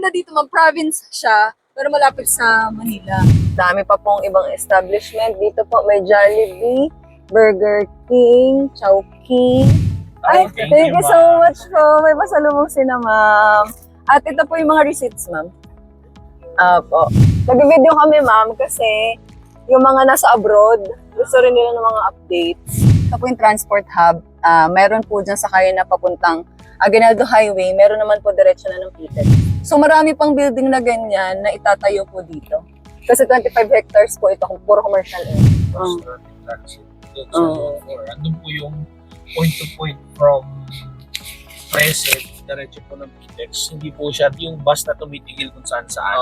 maganda dito, mag-province siya, pero malapit sa Manila. Dami pa pong ibang establishment. Dito po may Jollibee, Burger King, Chowking. Ay, thank you so much po. May pasalubong si na ma'am. At ito po yung mga receipts, ma'am. Po. Nag-video kami, ma'am, kasi yung mga nasa abroad, gusto rin nila ng mga updates. Ito po yung transport hub. Meron po dyan sa kayo na papuntang Aguinaldo Highway, meron naman po diretso na ng Pited. So marami pang building na ganyan na itatayo po dito. Kasi 25 hectares po ito, puro commercial area. Andun po yung point to point from Crescent, diretso po ng Pitex. Hindi po siya yung bus na tumitigil kung saan saan.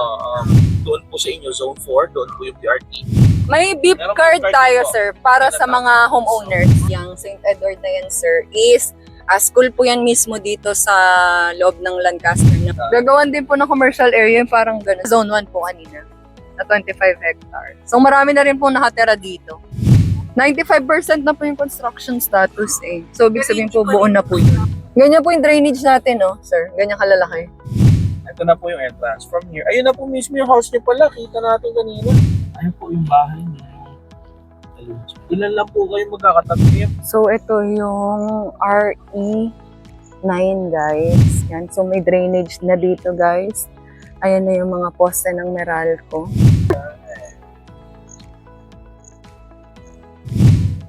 Doon po sa inyo, Zone 4, doon po yung PRT. May beep Meron card beep card tayo, dito. sir, para sa mga homeowners. Yung St. Edward na yan, sir, is school po yan mismo dito sa loob ng Lancaster. Gagawan din po ng commercial area, yung parang gano'n. Zone 1 po kanina, na 25 hectares. So marami na rin po nakatira dito. 95% na po yung construction status eh. So ibig sabihin po, buo na po yun. Ganyan po yung drainage natin, no, sir? Ganyan kalalaki. Ito na po yung entrance. From here, ayun na po mismo yung house niyo pala. Kita natin kanina. Ayun po yung bahay niyo. Ilan lang po kayo magkakatabi? So ito yung RE9, guys. Yan. So may drainage na dito, guys. Ayan na yung mga poste ng Meralco.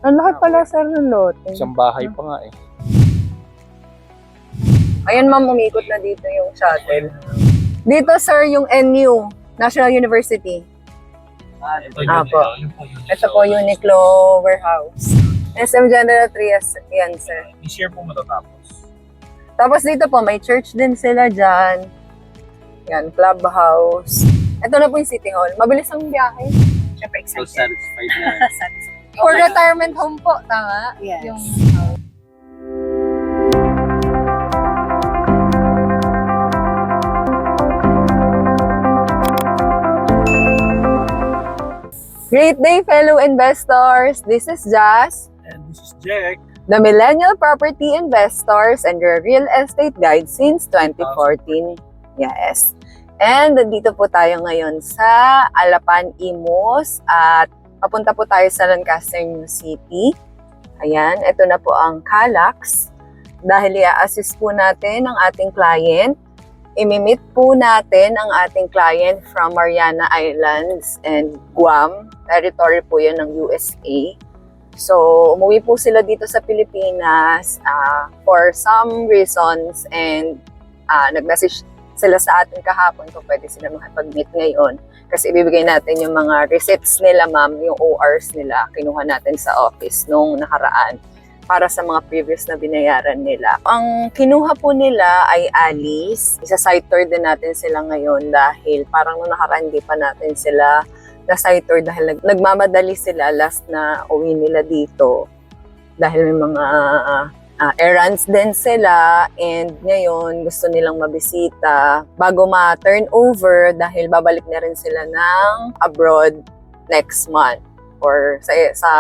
Ang laki pala, sir, ng lote. Isang bahay pa nga eh. Ayan, ma'am, umikot na dito yung shuttle. Dito, sir, yung NU, National University. Ito po. Ito po, Uniqlo Warehouse. SM General Trias, yan, sir. This year po matatapos. Tapos dito po, may church din sila dyan. Yan, clubhouse. Ito na po yung City Hall. Mabilis ang biyahe. Siyempre, So excited. satisfied na. For retirement home po, tama? Yes. Yung, Great day, fellow investors! This is Jazz, And this is Jack. the Millennial Property Investors and your real estate guide since 2014. Yes. And dito po tayo ngayon sa Alapan, Imus at papunta po tayo sa Lancaster, New City. Ayan, ito na po ang Calax. Dahil i-assist po natin ang ating client, imimit po natin ang ating client from Mariana Islands and Guam. Territory po yun ng USA. So, umuwi po sila dito sa Pilipinas for some reasons and nag-message sila sa atin kahapon kung pwede sila makipag-meet ngayon. Kasi ibibigay natin yung mga receipts nila, ma'am, yung ORs nila, kinuha natin sa office nung nakaraan para sa mga previous na binayaran nila. Ang kinuha po nila ay Alice. Isa-site tour din natin sila ngayon dahil parang nung nakaraan hindi pa natin sila na-site tour dahil nagmamadali sila last na uwi nila dito. Dahil may mga errands din sila and ngayon gusto nilang mabisita bago ma-turn over dahil babalik na rin sila ng abroad next month or sa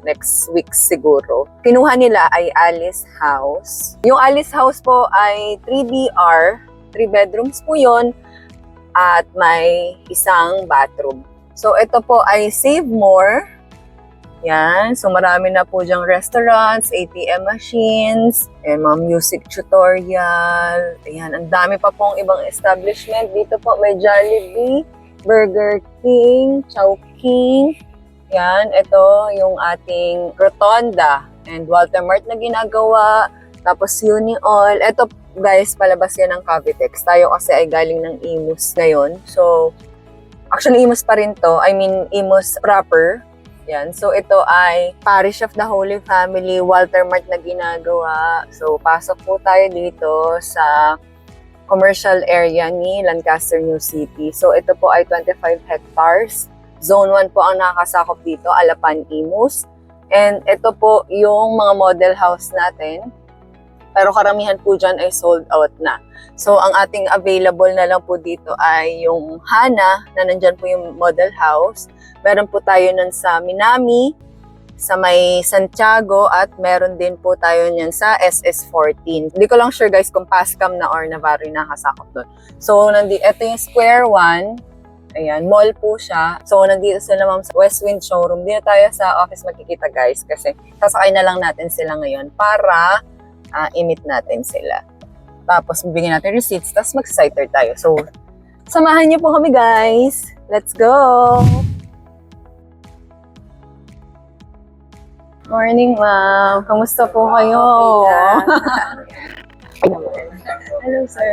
next week siguro. Kinuha nila ay Alice House. Yung Alice House po ay 3BR, 3 bedrooms po yon at may isang bathroom. So ito po ay Save More. Yan. So marami na po diyang restaurants, ATM machines, and mga music tutorial. Ayan, ang dami pa pong ibang establishment. Dito po may Jollibee, Burger King, Chowking. Yan, ito yung ating Rotonda and Walter Mart na ginagawa. Tapos Uniol. Ito guys, palabas yan ng Cavitex. Tayo kasi ay galing ng Imus ngayon. So, actually Imus pa rin to. I mean, Imus proper. Yan. So, ito ay Parish of the Holy Family, Walter Mart na ginagawa. So, pasok po tayo dito sa commercial area ni Lancaster, New City. So, ito po ay 25 hectares. Zone 1 po ang nakakasakop dito, Alapan, Imus. And ito po yung mga model house natin. Pero karamihan po dyan ay sold out na. So, ang ating available na lang po dito ay yung Hana, na nandyan po yung model house. Meron po tayo nun sa Minami, sa may Santiago at meron din po tayo niyan sa SS14. Hindi ko lang sure guys kung Pascam na or Navarro yung nakasakop doon. So, ito yung Square One. Ayan, mall po siya. So, nandito sila ma'am sa Westwind Showroom. Di na tayo sa office magkikita guys kasi sasakay na lang natin sila ngayon para i-meet natin sila. Tapos, bibigyan natin receipts, tapos mag-siter tayo. So, samahan niyo po kami guys. Let's go! Morning, ma'am. Kamusta po kayo? Hello, sir.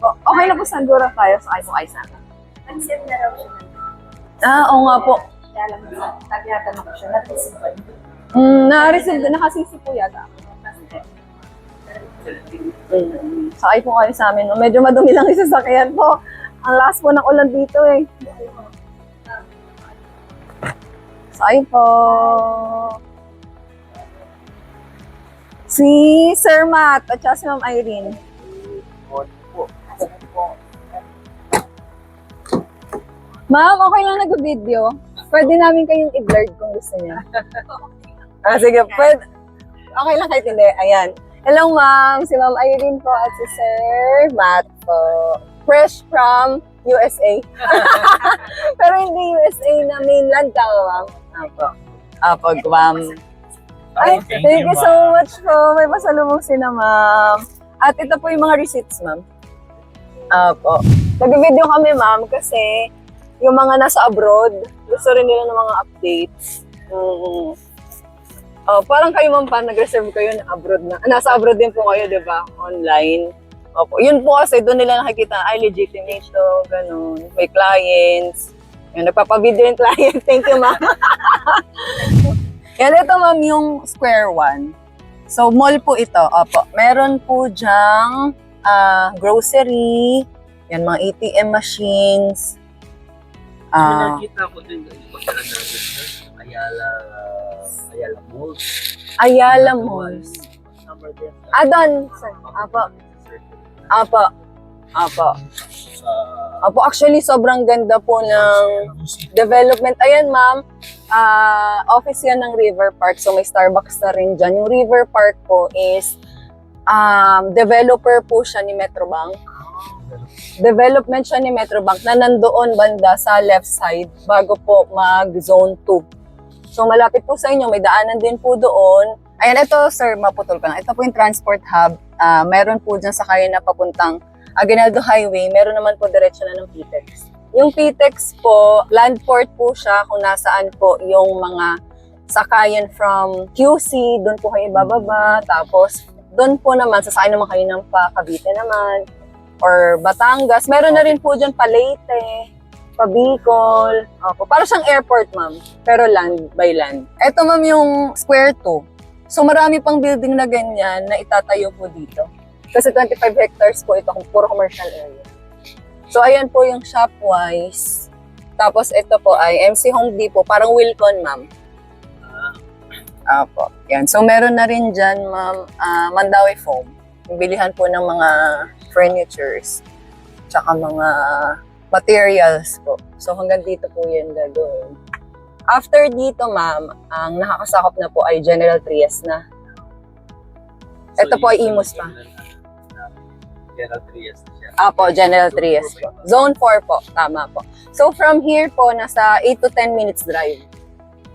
Okay na po, Sandura tayo. Sakay po kayo sana. Nag-send na raw siya. Oo nga po. Kaya lang, tagyatanong ko siya, nag-receive ba niya? Na-receive, nakasisi po yata. Sakay po kayo sa amin. Medyo madumi lang yung sasakyan po. Ang last po ng ulan dito eh. Sakay po. Si Sir Matt at si Ma'am Irene. Ma'am, okay lang nag-video. Pwede namin kayong i-blurred kung gusto niya. Sige, pwede. Okay lang kahit hindi. Ayan. Hello, ma'am. Si Ma'am Irene po at si Sir Matt po. Fresh from USA. Pero hindi USA na mainland ka, ma'am. Apo, ma'am. Ay, thank you so much po. May pasalubong si na, ma'am. At ito po yung mga receipts, ma'am. Apo. Nag-video kami, ma'am, kasi yung mga nasa abroad, gusto rin nila ng mga updates. Parang kayo ma'am, parang nag-reserve kayo na abroad na. Nasa abroad din po kayo, di ba? Online. Opo. Yun po kasi doon nila nakikita, ay legitimate to, ganun. May clients. Yan, nagpapavideo yung client. Thank you, ma'am. Yan, ito ma'am yung Square One. So, mall po ito. Opo. Meron po dyang grocery, yan, mga ATM machines. Nakita ko din yung pagkalan natin Ayala Malls. Ayala Malls. Doon, sir. Apo, actually, sobrang ganda po ng development. Ayan, ma'am. Office yan ng River Park. So, may Starbucks na rin dyan. Yung River Park po is developer po siya ni Metrobank. Development siya ni Metrobank na nandoon banda sa left side bago po mag-zone 2. So, malapit po sa inyo. May daanan din po doon. Ayan, ito, sir, maputol ka na. Ito po yung transport hub. Meron po dyan sa kayo na papuntang Aguinaldo Highway. Meron naman po diretso na ng PTEX. Yung PTEX po, land port po siya kung nasaan po yung mga sakayan from QC. Doon po kayo bababa. Tapos, doon po naman, sasakay naman kayo ng Cavite naman. Or Batangas. Meron na rin po dyan Leyte, Bicol. Opo. Para siyang airport, ma'am. Pero land by land. Ito, ma'am, yung Square 2. So, marami pang building na ganyan na itatayo po dito. Kasi 25 hectares po ito, puro commercial area. So, ayan po yung Shopwise. Tapos, ito po ay MC Home Depot. Parang Wilcon, ma'am. Opo. Yan. So, meron na rin dyan, ma'am, Mandawi Foam. Yung bilihan po ng mga furnitures. Tsaka mga materials po. So, hanggang dito po yan gagawin. After dito, ma'am, ang nakakasakop na po ay General Trias na. Ito po ay Imus pa. General Trias na siya. Apo, General Trias po. Zone 4 po. Tama po. So, from here po, nasa 8 to 10 minutes drive.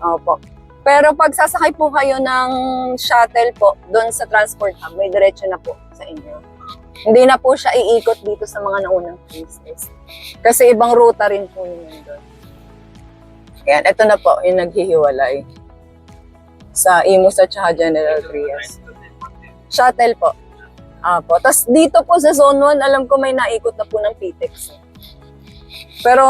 Opo. Pero pag sasakay po kayo ng shuttle po, doon sa transport hub, may diretso na po sa inyo. Hindi na po siya iikot dito sa mga naunang places. Kasi ibang ruta rin po yun doon. Yan, ito na po yung naghihiwalay sa Imus at saka General Trias. Shuttle po. Apo. Tapos dito po sa Zone 1, alam ko may naikot na po ng PTEX. Pero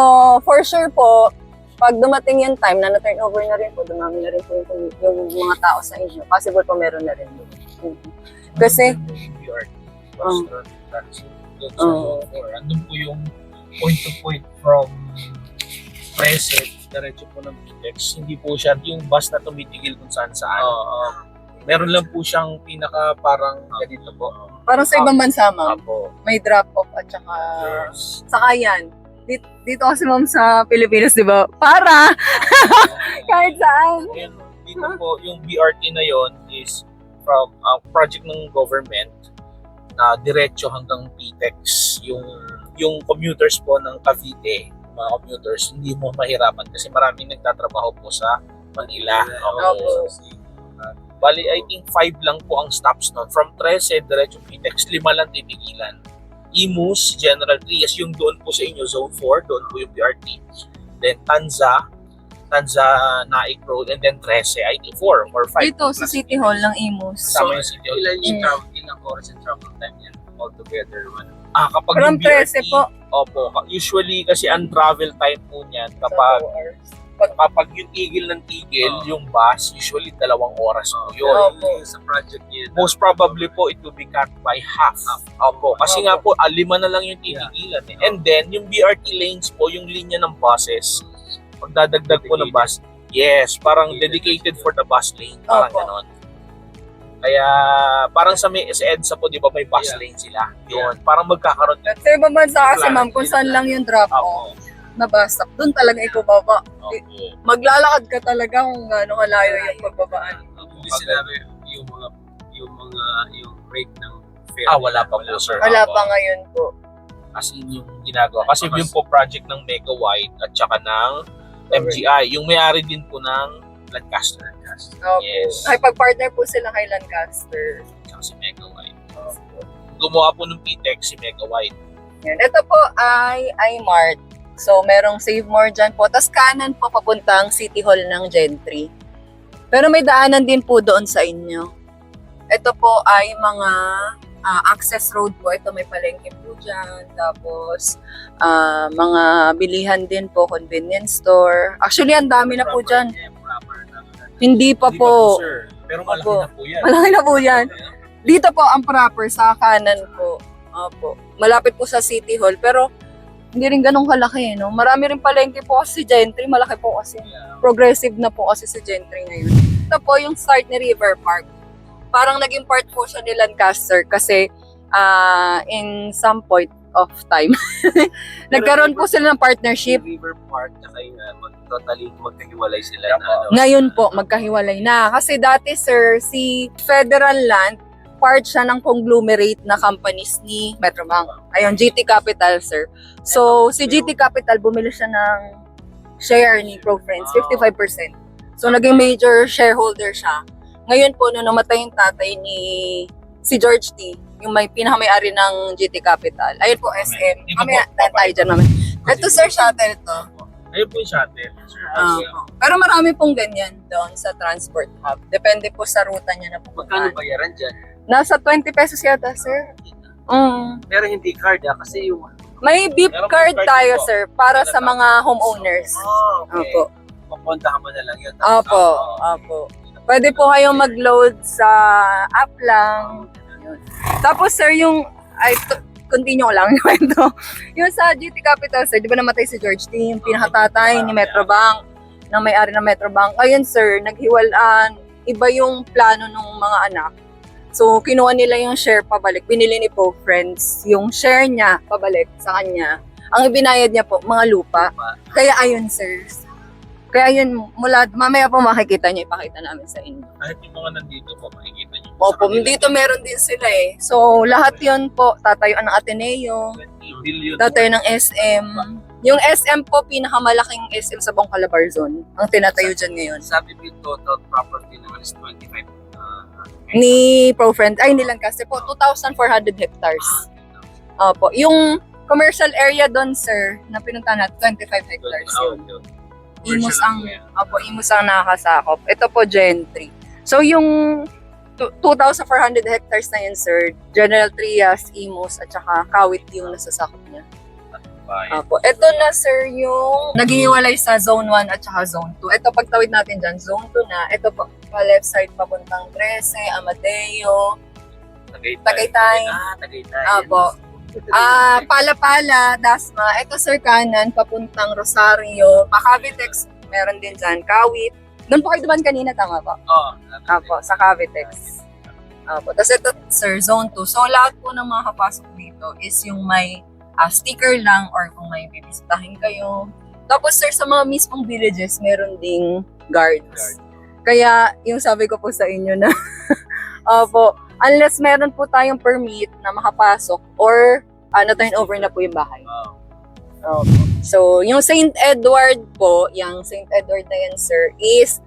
for sure po, pag dumating yung time na na-turnover na rin po, dumami na rin po yung mga tao sa inyo. Possible po meron na rin. Kasi, andun po yung point to point from Preset, diretso po ng PTEX. Hindi po siya yung bus na tumitigil kung saan saan. Meron lang po siyang pinaka parang ganito po. parang sa ibang bansa, ma'am, Apo. may drop-off at saka sakayan. Dito kasi, ma'am, sa Pilipinas, di ba? Para! Kahit saan. Ayan, dito po, yung BRT na yon is from project ng government na diretso hanggang PTEX. Yung commuters po ng Cavite, mga commuters, hindi mo mahirapan kasi maraming nagtatrabaho po sa Manila. Opo. Bali, I think 5 lang po ang stops nun. From 13, diretso PTEX, 5 lang titigilan. Imus, General Trias, yung doon po sa inyo, Zone 4, doon po yung BRT. Then Tanza Naik Road, and then 13, I think 4 or 5. Dito sa City Hall ng Imus. Kasama yung City Hall. Ilang oras and travel time yan altogether? Kapag From yung BRT, 13 po. Opo. Usually kasi ang travel time po niyan kapag yung tigil ng tigil, yung bus, usually 2 oras po yun. Opo. Sa project yun. Most probably po, it will be cut by half. Opo. Kasi nga po, 5 na lang yung titigilan. And then, yung BRT lanes po, yung linya ng buses, pagdadagdag po ng bus, yes, parang dedicated for the bus lane. Parang Opo. ganon. Kaya, parang sa EDSA po, di ba, may bus lane sila. Yun. Parang magkakaroon. Sa ibang bansa kasi ma'am, kung saan lang yung drop off, Opo. nabasa. Doon talaga ikaw baba. Opo. Maglalakad ka talaga kung gaano kalayo yung pagbabaan. Hindi sinabi yung rate ng fare. Wala pa po, sir. Wala Opo. pa ngayon po. As in yung ginagawa. Kasi yun po project ng Mega White at saka ng MGI. Yung may-ari din po ng Lancaster. Opo. Yes. Ay, pag-partner po sila kay Lancaster. Tsaka si Mega White. Gumawa po ng PTEX si Mega White. Yan. Ito po ay iMart. So, merong Save More dyan po. Tapos kanan po papuntang City Hall ng Gentry. Pero may daanan din po doon sa inyo. Ito po ay mga access road po. Ito may palengke po dyan. Tapos, mga bilihan din po, convenience store. Actually, ang dami na po dyan. Hindi pa Hindi po. sir. Pero malaki Opo. na po yan. Malaki na po yan. Dito po ang proper sa kanan po. Opo. Malapit po sa City Hall. Pero, hindi rin ganun kalaki, no? Marami rin palengke po kasi si Gentry. Malaki po kasi. Progressive na po kasi si Gentry ngayon. Ito po yung start ni River Park. Parang naging part po siya ni Lancaster kasi in some point of time, nagkaroon po sila ng partnership. River Park na kayo totally magkahiwalay sila na Ngayon po, magkahiwalay na. Kasi dati, sir, si Federal Land, part siya ng conglomerate na companies ni Metrobank. Ayun, GT Capital, sir. So, si GT Capital, bumili siya ng share ni ProFriends, 55%. So, naging major shareholder siya. Ngayon po, nung namatay yung tatay ni si George T., yung may pinakamay-ari ng GT Capital. Ayun po, SM. Mamaya, tayo dyan naman. Ito, sir, shuttle to. Ayun po yung shuttle. Pero marami pong ganyan doon sa transport hub. Depende po sa ruta niya na magkano pupuntahan. bayaran dyan? Nasa 20 pesos yata, sir. Pero hindi card kasi yung May beep Meron card beep card tayo, po. sir, para sa mga homeowners. okay. Opo. Pupuntahan mo na lang yun. Opo. Opo. Pwede po kayong mag-load sa app lang. Yun. Tapos, sir, continue ko lang yung kwento. Yung sa GT Capital, sir, di ba namatay si George T, yung pinakatatay ni Metrobank, na may-ari ng Metrobank. Ayun, sir, naghiwalaan. Iba yung plano ng mga anak. So, kinuha nila yung share pabalik. Binili ni Po Friends yung share niya pabalik sa kanya. Ang ibinayad niya po, mga lupa. Kaya ayun, sir. Kaya yun, mamaya po makikita niyo, ipakita namin sa inyo. Kahit yung mga nandito po, makikita nyo. Opo, dito meron din sila eh. So, lahat yun po, tatayuan ng Ateneo, 20 billion. tatayo ng SM. Yung SM po, pinakamalaking SM sa buong Calabarzon. Ang tinatayo dyan ngayon. Sabi mo yung total property naman is 25. Ni ProFriend, ay nilang kasi po, 2,400 hectares. Opo, yung commercial area doon, sir, na pinunta natin, 25 hectares yun. Imus ang nakakasakop. Ito po, Gentry. So, yung 2,400 hectares na yun, sir, General Trias, Imus, at saka Kawit yung nasasakop niya. Apo. Ito na, sir, yung naghihiwalay sa Zone 1 at saka Zone 2. Ito, pagtawid natin dyan, Zone 2 na. Ito po, pa left side, papuntang 13, Amadeo, Tagaytay. Tagaytay. Apo. Pala-pala, Dasma. Ito, sir, kanan, papuntang Rosario. Cavitex, meron din dyan. Kawit. Doon po kayo duman kanina, tama po? Apo, sa Cavitex. Apo. Tapos ito, sir, Zone 2. So, lahat po ng mga kapasok dito is yung may sticker lang or kung may bibisitahin kayo. Tapos, sir, sa mga mismong villages, meron ding guards. Kaya yung sabi ko po sa inyo na, opo, unless meron po tayong permit na makapasok or na-turnover na po yung bahay. Opo. So, yung St. Edward po, yung St. Edward na yan, sir, is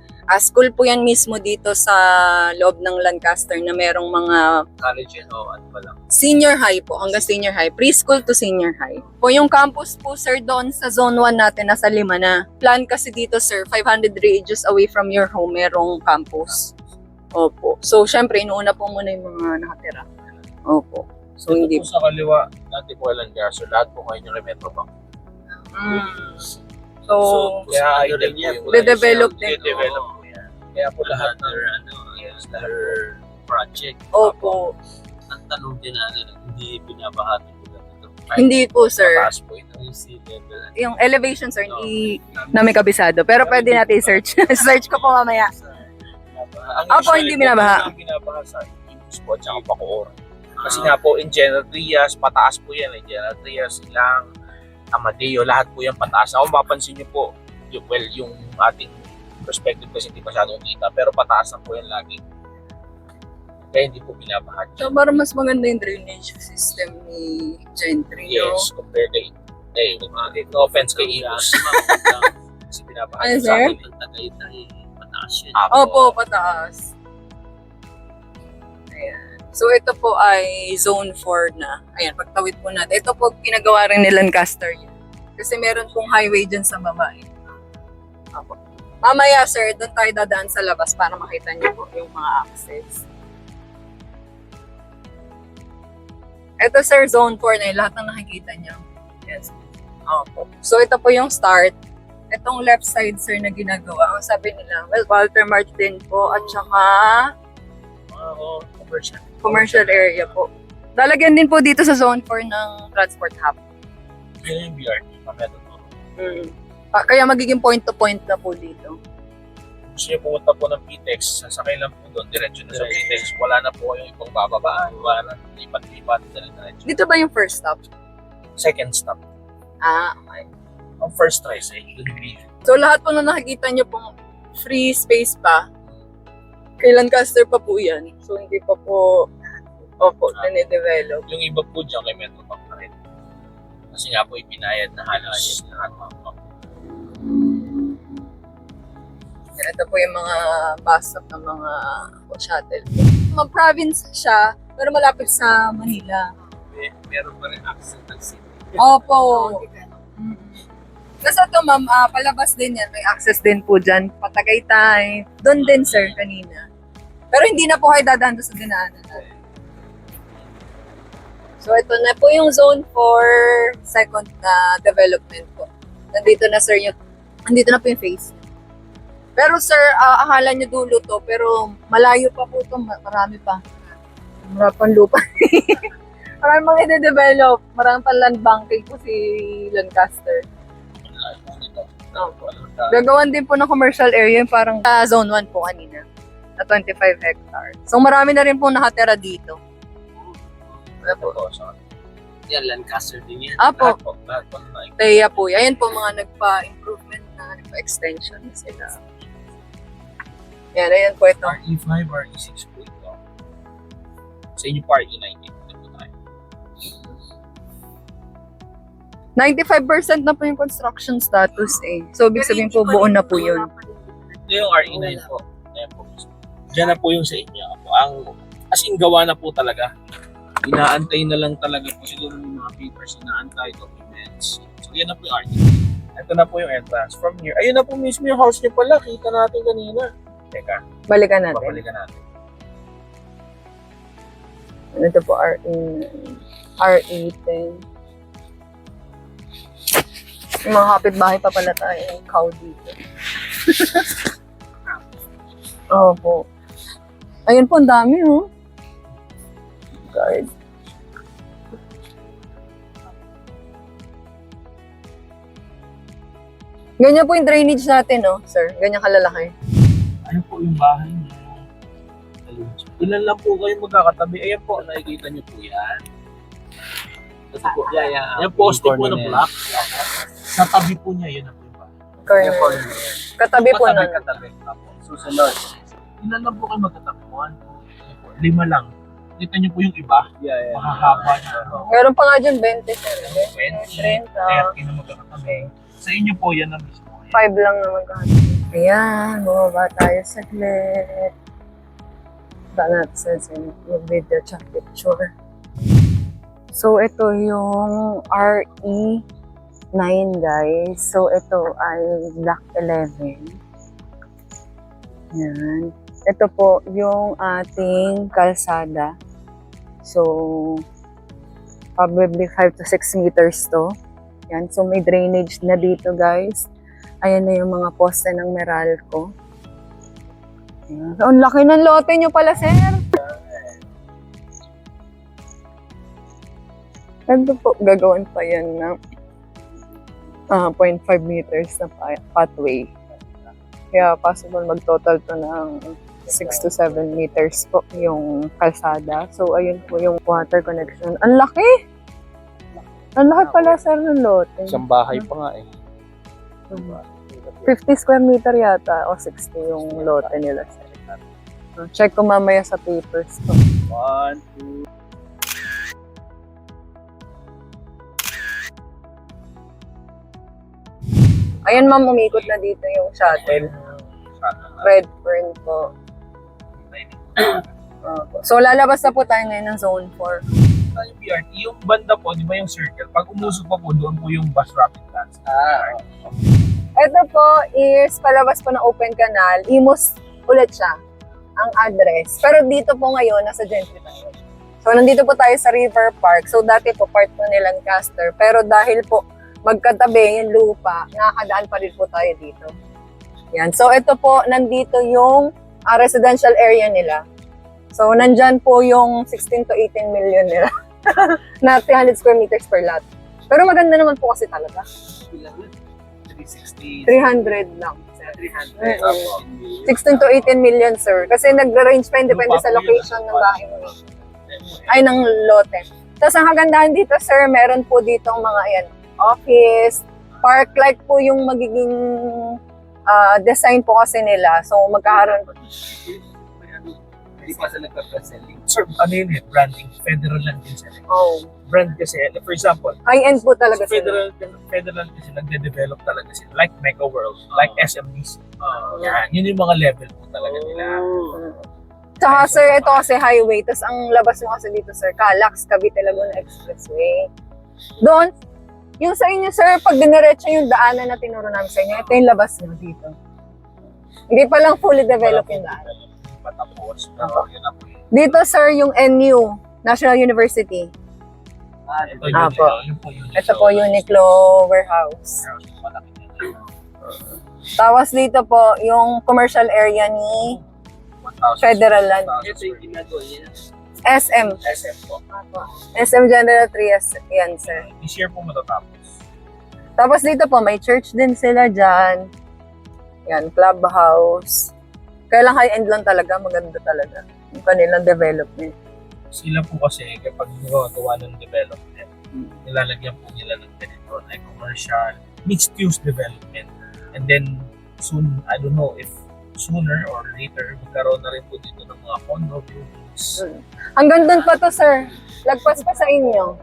school po yan mismo dito sa loob ng Lancaster na merong mga College and ano pa lang. senior high po, hanggang senior high. Preschool to senior high. Po yung campus po, sir, doon sa zone 1 natin, nasa 5 na. Plan kasi dito, sir, 500 radius away from your home, merong campus. Opo. So, syempre, inuuna po muna yung mga nakatira. Opo. So, So, hindi po sa kaliwa, dati po Lancaster, lahat po kayo yung Metro Bank. So, kaya ano idol rin yan, po de-develop din. De-develop po yan. Kaya po lahat ng Another project. opo. Ang tanong din natin, hindi binabahati ko lang ito. Hindi po, sir. mataas po ito. Yung sea level. Yung elevation, sir, hindi namin kabisado. Pero pwede natin i-search. Search ko po mamaya. Opo, hindi binabaha. Ang binabaha sa Imus po at saka Bacoor. Kasi nga po, in General Trias, pataas po yan. In General Trias, Ilang, Amadeo, lahat po yan pataas. Kung mapansin nyo po, yung ating perspective kasi hindi masyadong kita, pero pataas na po yan lagi. Kaya hindi po binabaha. So, parang mas maganda yung drainage system ni Gentry, Yes, compared kay no offense kay Imus. Kasi binabaha. Ano, sa sir? atin. Ang Tagaytay, mataas yun. Opo, pataas. Ayan. So, ito po ay zone 4 na. Ayan, pagtawid po natin. Ito po, pinagawa rin ni Lancaster yun. Kasi meron pong highway dyan sa baba. Opo. Mamaya, sir, doon tayo dadaan sa labas para makita niyo po yung mga access. Ito, sir, zone 4 na yun. Lahat ng nakikita niyo. Yes. Opo. So, ito po yung start. Itong left side, sir, na ginagawa. Ang sabi nila, well, Walter Martin po at saka commercial area po. Lalagyan din po dito sa zone 4 ng transport hub. Yun yung BRT. Mamaya tuturo. Kaya magiging point-to-point na po dito. Gusto niyo pumunta po ng PTEX, sasakay lang po doon, diretso na sa PTEX. Wala na po kayong ibang bababaan, wala na lipat-lipat, diretso. Dito ba yung first stop? Second stop. Okay. Ang first try sa Indonesia. So lahat po na nakikita nyo pong free space pa, kay Lancaster pa po yan. So hindi pa po, nanidevelop. Yung iba po dyan kay Metro Bank na rin. Kasi nga po ipinayad na halos lahat mga bank. Ito po yung mga bus stop ng mga shuttle. Mag-province siya, pero malapit sa Manila. Meron pa rin access ng city. Opo. Kasi ito, ma'am, palabas din yan. May access din po dyan. Patagaytay. Doon din, sir, kanina. Pero hindi na po kayo dadaan doon sa dinaanan natin. So, ito na po yung zone for second na development po. Nandito na, sir, nandito na po yung phase. Pero, sir, akala nyo dulo to, pero malayo pa po to. Marami pa. Marami pang lupa. Marami mga i-develop. Marami pang land banking po si Lancaster. Gagawan din po ng commercial area yung parang zone 1 po kanina na 25 hectares. So marami na rin po nakatira dito. Yan, Lancaster din yan. Apo, Lahat po na Teya po. Ayan po mga nagpa-improvement na, nagpa-extension na sila. Yan, ayan po ito. RE5, RE6 po ito. Sa inyo pa RE19. Ito po tayo. 95% na po yung construction status eh. So, ibig sabihin po, buo na po yun. Ito yung RE9 po. Ayan po. Diyan na po yung sa inyo. As in, gawa na po talaga. Inaantay na lang talaga po siguro yung mga papers, inaantay documents. So, yan na po yung RE9. Ito na po yung entrance. From here, ayun na po mismo yung house niyo pala. Kita natin kanina. Teka, Balikan natin. babalikan natin. Ito po, RE10. Yung mga kapitbahay pa pala tayo ng cow dito. Opo. Ayun po, ang dami, oh. Guard. Ganyan po yung drainage natin, no, sir? Ganyan kalalaki. Ano po yung bahay niyo? Ilan lang po kayo magkakatabi? Ayan po, nakikita niyo po yan. Kasi po, Yung poste po ng block. Sa tabi po niya, yun na po yung bahay. Corner. Katabi po nun. Katabi. Tapos, Susunod. Ilan lang po kayo magtatakbuhan? 5 lang. Kita niyo po yung iba, Yeah. mahahaba na. Meron pa nga dyan, 20 sir. 20, 30 na magkakatabi. Sa inyo po, yan ang mismo. 5 lang naman kahit. Ayan, bumaba tayo saglit. Ba natin sa yung video tsaka picture. So, ito yung RE9 guys. So, ito ay Block 11. Yan. Ito po yung ating kalsada. So, probably 5 to 6 meters to. Yan. So, may drainage na dito guys. Ayan na yung mga poste ng Meralco. Ayan. So, ang laki ng lote nyo pala, sir. Ito po, gagawin pa yan ng 0.5 meters na pathway. Kaya possible mag-total to ng 6 to 7 meters po yung kalsada. So, ayun po yung water connection. Ang laki! Ang laki pala, sir, ng lote. Isang bahay pa nga eh. 50 square meter yata o 60 yung lote nila, sir. Check ko mamaya sa papers ko. 1, 2, Ayun, ma'am, umikot na dito yung shuttle. Red Fern po. So, lalabas na po tayo ngayon ng Zone 4. Yung BRT, yung banda po, di ba yung circle? Pag umusok pa po, doon po yung bus rapid transit. Ito po is palabas po ng Open Canal. Imus ulit siya ang address. Pero dito po ngayon, nasa Gentry tayo. So, nandito po tayo sa River Park. So, dati po part po ni Lancaster. Pero dahil po magkatabi yung lupa, nakakadaan pa rin po tayo dito. Yan. So, ito po, nandito yung residential area nila. So, nandyan po yung 16 to 18 million nila na 300 square meters per lot. Pero maganda naman po kasi talaga. 360. 300 lang. 300. 16 to 18 million, sir. Kasi nag-range pa yun, depende sa location ng bahay mo. Ay, ng lote. Tapos, ang kagandahan dito, sir, meron po dito mga, ayan, office, park-like po yung magiging design po kasi nila. So, magkakaroon po. Hindi pa sa nagpa-selling. Sir, ano yun eh, branding, federal lang din sila. Oh. Brand kasi, for example, High-end po talaga sila. federal kasi nagde-develop talaga sila. Like Mega World, like SMDC. Yan, yun yung mga level po talaga nila. Tsaka, sir, ito kasi highway. Tapos, ang labas mo kasi dito, sir, Calax, Cavite Laguna Expressway. Doon, yung sa inyo, sir, pag diniretso yung daanan na tinuro namin sa inyo, ito yung labas nyo dito. Hindi pa lang fully developed yung daanan. Patapos, pero yun na po yun. Dito, sir, yung NU, National University. Ito Apo. yun po yun. Ito po, Uniqlo Warehouse. Malaki na yun. Tapos dito po, yung commercial area ni 1,000. Federal Land. Ito yung ginagawa niya. SM. SM po. SM General Trias. Yan, sir. This year po matatapos. Tapos dito po, may church din sila dyan. Yan, clubhouse. Kaya lang high-end lang talaga, maganda talaga yung kanilang development. Sila po kasi kapag gawa ng development, nilalagyan po nila ng ganito, like commercial, mixed-use development. And then, soon, I don't know if sooner or later, magkaroon na rin po dito ng mga condo buildings. Hanggang doon pa to, sir. Lagpas pa sa inyo.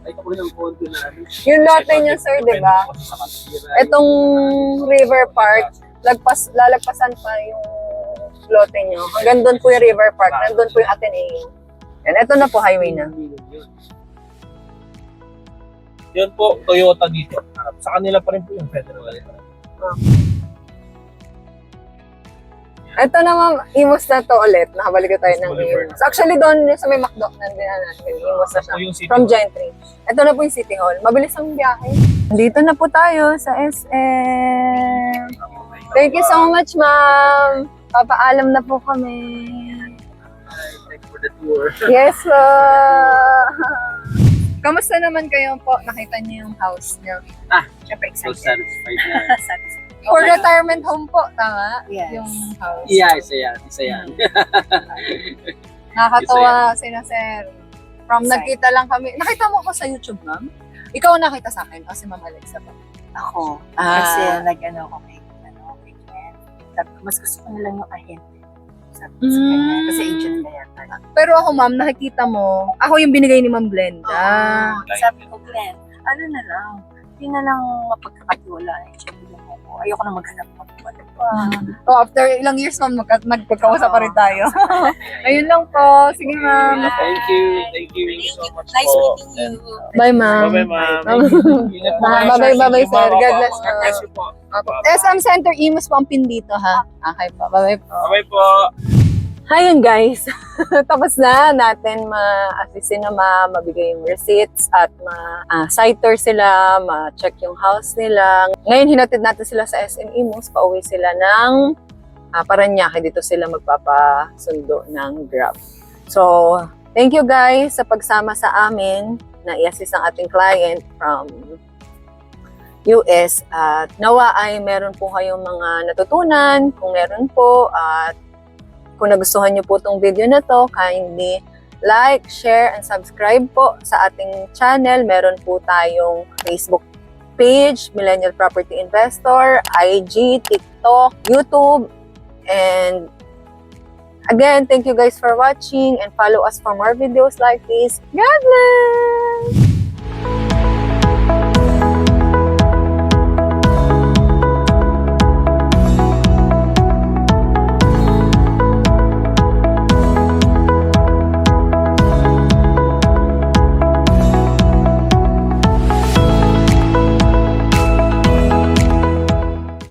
Ay, ako ng konto namin. Yung lote nyo, sir, di ba? Itong River Park, lalagpasan pa yung lote nyo. Hanggang doon po yung River Park. Nandun po yung Ateneo. Yan, ito na po, highway na. Yun po, Toyota dito. Sa kanila pa rin po yung federal. Ito naman, Imus na to ulit. Nakabalik na tayo ng Imus. Actually, doon yung sa may McDo, nandun na natin. Imus na siya. Yung city From hall. Gentry. Ito na po yung City Hall. Mabilis ang biyahe. Dito na po tayo sa SM. Thank you so much, ma'am. Papaalam na po kami. Thanks for the tour. Yes, po. Kamusta naman kayo po? Nakita niyo yung house niyo? Siyempre So excited. satisfied na. Satisfied. For retirement home po, tama? Yes. Yung house. Yeah, isa yan. Isa yan. Nakakatawa sila, sir. From Excited. nagkita lang kami. Nakita mo ako sa YouTube, ma'am? Ikaw ang nakita sa akin kasi Ma'am Alexa pa. Ako. Ah. Kasi nag-ano ko kay Ken. Sabi ko, mas gusto ko na lang yung ahente. Sabi ko sa kanya, kasi agent kaya tayo. Pero ako, ma'am, nakikita mo, ako yung binigay ni Ma'am Glenda. Sabi ko, Glenn, ano na lang, hindi na lang mapagkakatiwala. Ayoko na maghanap mo. Ano pa? So, after ilang years, ma'am, magpagkausap pa rin tayo. Ayun lang po. Sige, ma'am. Thank you. Thank you so much Nice po. meeting you. Bye, ma'am. Bye-bye, ma'am. Ingat po kayo, sir. Bye-bye, sir. God bless po. God bless you po. SM Center Imus po ang pin dito, ha? Okay po. Bye-bye po. Bye-bye po. Ayun guys, tapos na natin ma-assistin na mabigay yung receipts at ma-site tour sila, ma-check yung house nila. Ngayon hinatid natin sila sa SM Imus, pauwi sila ng Paranaque. Dito sila magpapasundo ng Grab. So, thank you guys sa pagsama sa amin na i-assist ang ating client from US. At nawa ay meron po kayong mga natutunan. Kung meron po, at kung nagustuhan niyo po itong video na to, kindly like, share, and subscribe po sa ating channel. Meron po tayong Facebook page, Millennial Property Investor, IG, TikTok, YouTube, and again, thank you guys for watching and follow us for more videos like this. God bless!